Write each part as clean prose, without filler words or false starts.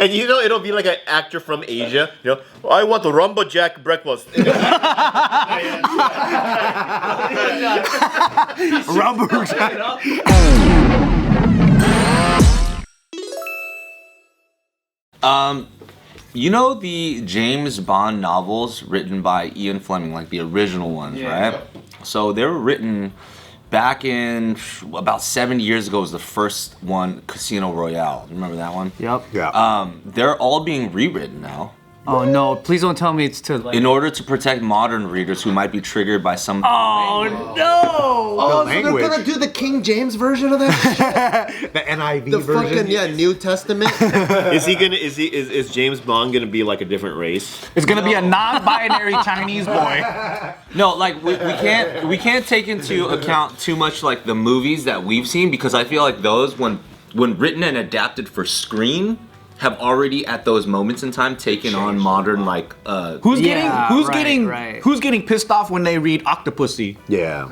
And you know, it'll be like an actor from Asia. You know, I want the Rumbajack breakfast. Rumbajack. You know the James Bond novels written by Ian Fleming, like the original ones, right? So they were written back in about 7 years ago. Was the first one, Casino Royale. Remember that one? Yep. Yeah. They're all being rewritten now. Oh no! Please don't tell me it's to. Like... In order to protect modern readers who might be triggered by some. Oh no! Oh, So they're gonna do the King James version of that? The NIV The version. fucking New Testament. Is James Bond gonna be like a different race? It's gonna be a non-binary Chinese boy. No, like we can't take into account too much like the movies that we've seen, because I feel like those when written and adapted for screen have already at those moments in time taken on modern like Who's getting pissed off when they read Octopussy? Yeah.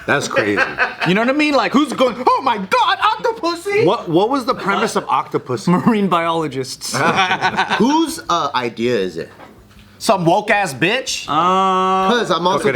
That's crazy. You know what I mean? Like who's going, oh my god, Octopussy? What was the premise of Octopus? Marine biologists. Whose idea is it? Some woke ass bitch. Because I'm also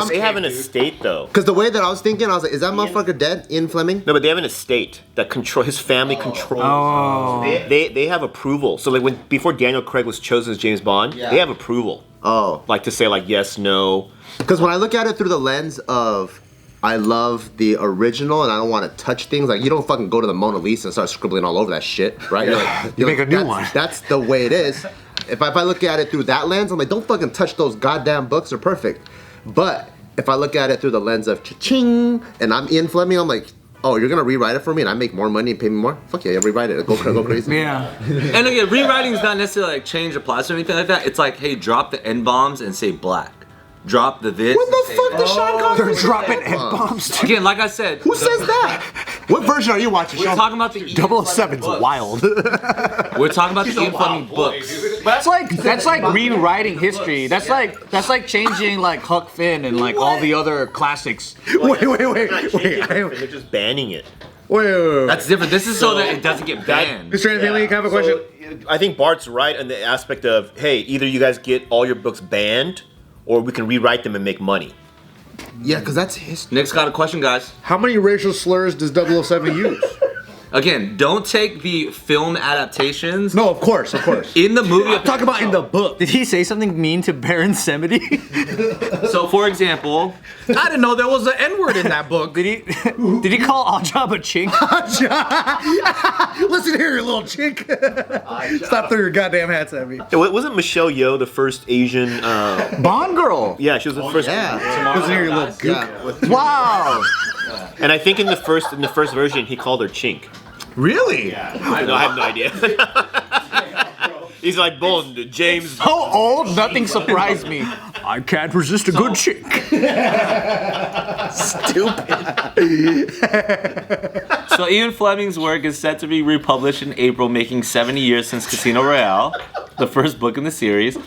They have an estate though. Because the way that I was thinking, I was like, is that motherfucker dead? Ian Fleming? No, but they have an estate that his family controls. Oh. They have approval. So like before Daniel Craig was chosen as James Bond, they have approval. Oh. Like to say like yes, no. Because when I look at it through the lens of I love the original and I don't want to touch things, like you don't fucking go to the Mona Lisa and start scribbling all over that shit, right? You're like, You make a new one. That's the way it is. If I look at it through that lens, I'm like, don't fucking touch those goddamn books, they're perfect. But if I look at it through the lens of cha-ching and I'm Ian Fleming, I'm like, oh, you're gonna rewrite it for me and I make more money and pay me more? Fuck yeah, rewrite it. Go crazy. Yeah. And again, rewriting is not necessarily like change the plots or anything like that. It's like, hey, drop the N-bombs and say black. Drop the this. When the fuck did Sean Connery They're dropping N-bombs. Again, like I said, Who says that? What version are you watching, we're Sean? talking about the 007's wild. We're talking about the Ian Fleming books. But that's like rewriting history. That's like changing like Huck Finn and like all the other classics. Wait. They're just banning it. Wait. That's different. This is so that it doesn't get banned. Mr. Anthony, you have a question? I think Bart's right on the aspect of, hey, either you guys get all your books banned, or we can rewrite them and make money. Yeah, because that's history. Nick's got a question, guys. How many racial slurs does 007 use? Again, don't take the film adaptations. No, of course. In the movie, I'm talking about in the book. Did he say something mean to Baron Samedi? So, for example, I didn't know there was an N-word in that book. Did he call Ajab a chink? Listen here, you little chink. Stop throwing your goddamn hats at me. Wasn't Michelle Yeoh the first Asian? Bond girl. Yeah, she was the first. Yeah. Listen here, you little gook. Yeah. Wow. And I think in the first version, he called her chink. Really? I have no idea. He's like Bond, James. So old, nothing surprised me. I can't resist a good chink. So Ian Fleming's work is set to be republished in April, making 70 years since Casino Royale, the first book in the series.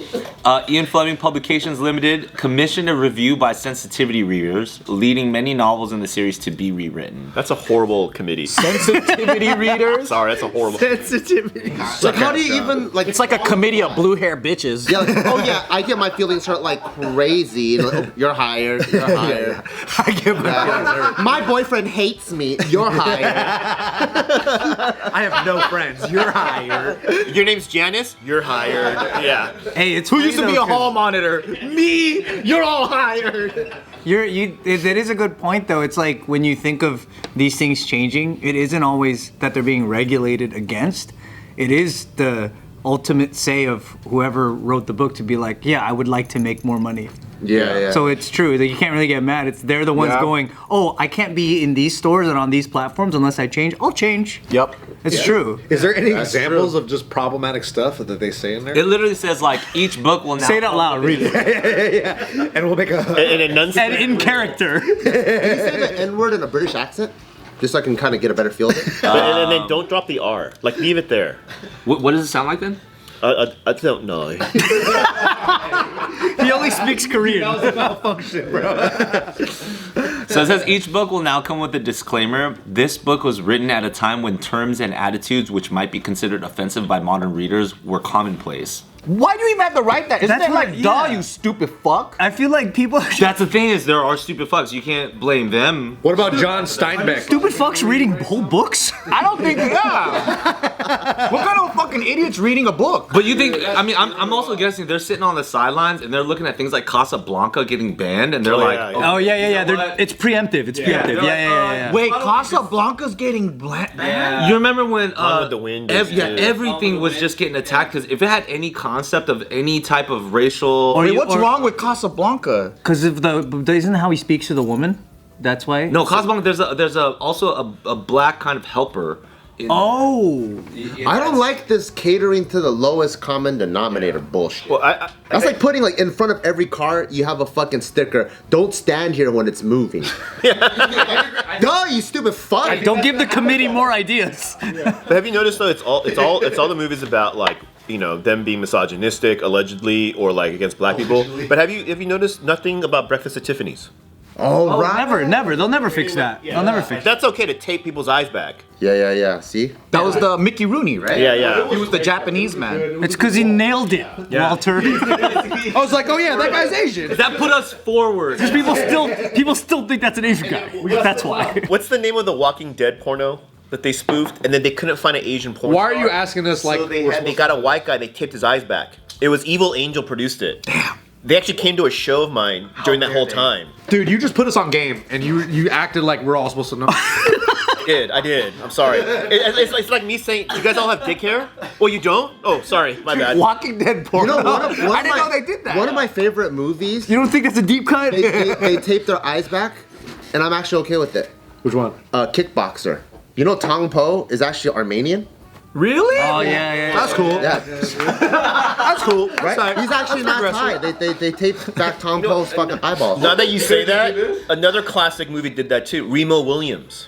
Ian Fleming Publications Limited commissioned a review by sensitivity readers, leading many novels in the series to be rewritten. That's a horrible committee. Sensitivity readers. Sorry, that's a horrible. Sensitivity. Like, how do you even, like, It's like a committee of blue hair bitches. yeah, like, oh yeah, I get my feelings hurt like crazy. You know, oh, you're hired. You're hired. I get my feelings hurt. My boyfriend hates me. You're hired. I have no friends. You're hired. Your name's Janice. You're hired. Yeah. Hey, it's Who used to be a hall monitor? Me. You're all hired. That is a good point, though. It's like when you think of these things changing, it isn't always that they're being regulated against. It is the ultimate say of whoever wrote the book to be like, yeah, I would like to make more money. Yeah. So it's true that you can't really get mad. They're the ones going, oh, I can't be in these stores and on these platforms unless I change. I'll change. Yep. It's true. Is there any examples of just problematic stuff that they say in there? It literally says like each book will now Say it out loud. Read it. yeah. And we'll make a... And enunciate. And in character. Can you say the N-word in a British accent? Just so I can kind of get a better feel of it. And then don't drop the R. Like leave it there. What does it sound like then? I don't know. He only speaks Korean. That was a malfunction, bro. So it says each book will now come with a disclaimer. This book was written at a time when terms and attitudes which might be considered offensive by modern readers were commonplace. Why do you even have to write that? Isn't That's that like, what- duh, yeah. you stupid fuck? I feel like people. That's the thing is there are stupid fucks. You can't blame them. What about John Steinbeck? Stupid fucks reading whole books? I don't think, yeah. What kind of fucking idiot's reading a book? But you think, I mean, I'm also guessing they're sitting on the sidelines and they're looking at things like Casablanca getting banned and they're Oh, like, yeah, Oh yeah, yeah, yeah. what? It's preemptive. It's preemptive. they're Yeah. Wait, Casablanca's getting banned? You remember when Gone with the Wind is too. everything was just getting attacked because if it had any concept of any type of racial Wait, what's wrong with Casablanca? Because of isn't how he speaks to the woman? That's why. no Casablanca there's also a black kind of helper. Oh. I don't like this catering to the lowest common denominator bullshit. Well, That's like putting like in front of every car you have a fucking sticker. Don't stand here when it's moving. Duh, you stupid fuck. Don't give the committee more ideas. But have you noticed though? It's all the movies about like them being misogynistic allegedly or like against black people. But have you noticed nothing about Breakfast at Tiffany's? Oh, right. Never. They'll never fix that. They'll never fix that. That's okay to tape people's eyes back. Yeah. See? That was the Mickey Rooney, right? Yeah. He was the Japanese man. It's because he nailed it, Walter. I was like, oh yeah, that guy's Asian. That put us forward. people still think that's an Asian guy. That's why. What's the name of the Walking Dead porno that they spoofed and then they couldn't find an Asian porn? Why are star? you asking us like? So they got a white guy. They taped his eyes back. It was Evil Angel produced it. Damn. They actually came to a show of mine during that whole time. Dude, you just put us on game, and you acted like we're all supposed to know. I did. I'm sorry. It's like me saying, you guys all have dick hair? Oh, you don't? Oh, sorry. My bad. Walking Dead porn. You know, I didn't know they did that. One of my favorite movies, You don't think that's a deep cut? they tape their eyes back, and I'm actually okay with it. Which one? Kickboxer. You know Tong Po is actually Armenian? Really? Oh yeah. That's cool. Yeah. That's cool. Right? He's actually not Thai. They taped back Tong Po's fucking eyeballs. Now that you say that, another classic movie did that too. Remo Williams.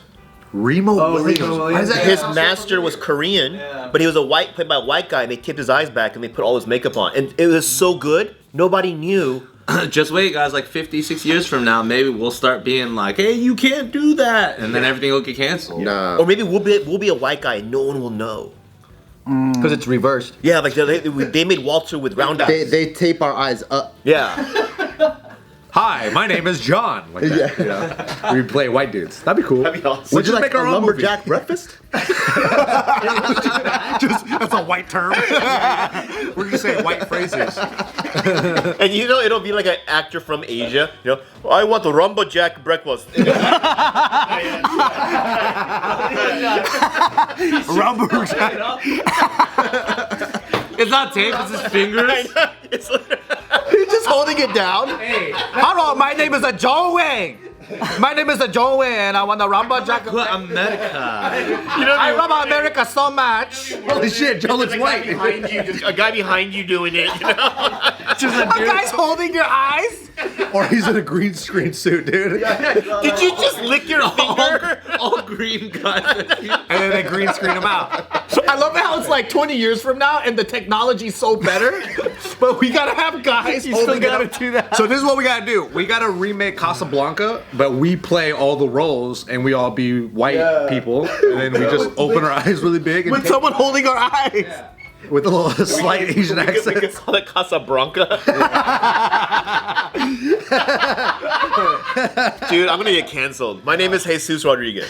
Remo Williams. Why is that? His master was Korean, but he was played by a white guy, and they tipped his eyes back and they put all his makeup on. And it was so good, nobody knew. Just wait, guys. Like 56 years from now, maybe we'll start being like, "Hey, you can't do that," and then everything will get canceled. Nah. Or maybe we'll be a white guy and no one will know. Because it's reversed. Yeah, like they made Walter with round eyes. They tape our eyes up. Yeah. Hi, my name is John. Like that, you know? We play white dudes. That'd be cool. That'd be awesome. Would you like make our a own lumberjack breakfast? That's a white term. We're gonna say white phrases. And it'll be like an actor from Asia. I want the lumberjack breakfast. It's not tape. It's his fingers. It's literally- He's just holding it down. Hello, my name is John Wayne. My name is John Wayne, and I want a lumberjack. America. I love America so much. Holy shit, Joe looks white. behind you, just a guy behind you doing it. A guy's holding your eyes. Or he's in a green screen suit, dude. Did you just lick your finger? All green guys. And then they green screen him out. I love how it's like 20 years from now and the technology's so better, but we gotta have guys holding it up. do that. So this is what we gotta do. We gotta remake Casablanca, but we play all the roles and we all be white people, and then we just open our eyes really big and With someone holding our eyes. with a little slight Asian We accent. could call it Casablanca. Dude, I'm gonna get canceled. My name is Jesus Rodriguez.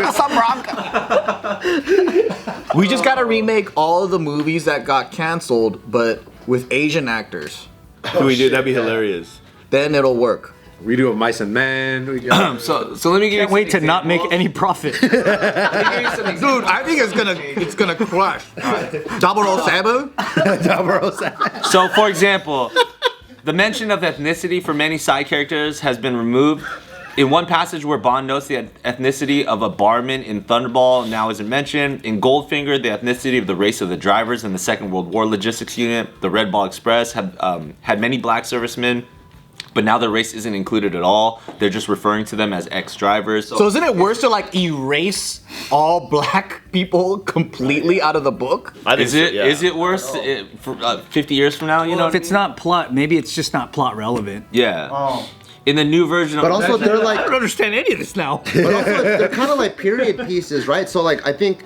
Casablanca, dude. We just gotta remake all of the movies that got canceled, but with Asian actors. Can we do? That'd be hilarious. Then it'll work. We do a Mice and Men. We got So let me give you. Can't wait to not make any profit. Dude, I think it's gonna crush. 007? So, for example, the mention of ethnicity for many side characters has been removed. In one passage where Bond notes the ethnicity of a barman in Thunderball now isn't mentioned. In Goldfinger, the ethnicity of the race of the drivers in the Second World War logistics unit, the Red Ball Express, had many black servicemen. but now the race isn't included at all. They're just referring to them as ex-drivers. So isn't it worse to like erase all black people completely out of the book? I think Is it so, yeah. is it worse for 50 years from now? You know, If it's not plot, maybe it's just not plot relevant. yeah. Oh. In the new version But of also they're I like, don't understand any of this now. but also they're kind of like period pieces, right? So like I think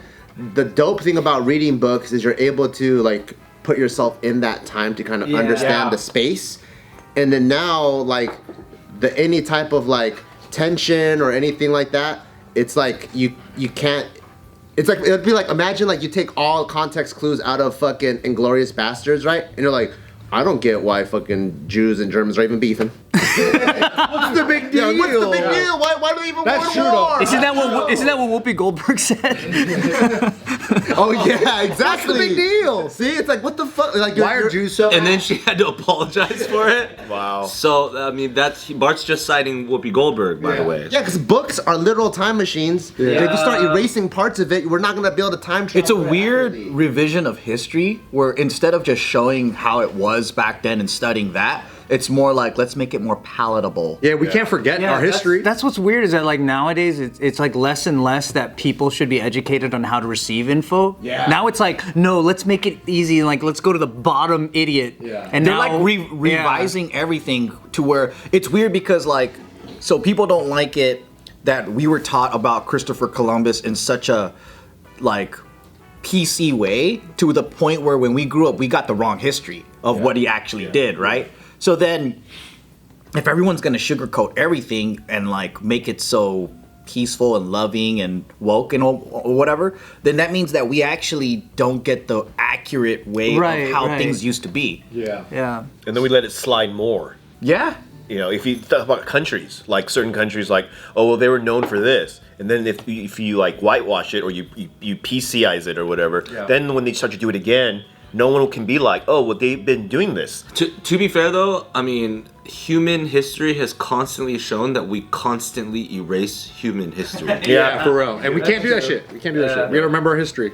the dope thing about reading books is you're able to like put yourself in that time to kind of understand the space. And then now like any type of like tension or anything like that, it's like you can't. It's like it'd be like imagine like you take all context clues out of fucking Inglourious Bastards, right? And you're like, I don't get why fucking Jews and Germans are even beefing. What's the big deal? Yeah, what's the big deal? Why do they even That's want true, war? Isn't that what Whoopi Goldberg said? Oh yeah, exactly. What's the big deal? See, it's like what the fuck? Like Why are Jews so? and then she had to apologize for it. Wow. So I mean, Bart's just citing Whoopi Goldberg, by the way. Yeah, because books are literal time machines. If you start erasing parts of it, we're not gonna be able to time travel. It's a weird accurately. revision of history where instead of just showing how it was back then and studying that, it's more like let's make it more palatable. Yeah, we can't forget our history. That's what's weird is that like nowadays it's like less and less that people should be educated on how to receive info. Yeah. Now it's like no, let's make it easy and like let's go to the bottom idiot. Yeah. And They're now, like revising everything to where it's weird because like so people don't like it that we were taught about Christopher Columbus in such a like PC way to the point where when we grew up we got the wrong history of what he actually did, right? So then if everyone's gonna sugarcoat everything and like make it so peaceful and loving and woke and or whatever, then that means that we actually don't get the accurate way Right, of how right. things used to be. Yeah. And then we let it slide more. Yeah. You know, if you talk about countries, like certain countries, like, oh, well, they were known for this. And then if you like whitewash it or you PCize it or whatever, then when they start to do it again, no one can be like, oh, well, they've been doing this. To be fair though, I mean, human history has constantly shown that we constantly erase human history. Yeah, for real. And we can't do that shit. We can't do that shit. We gotta remember our history.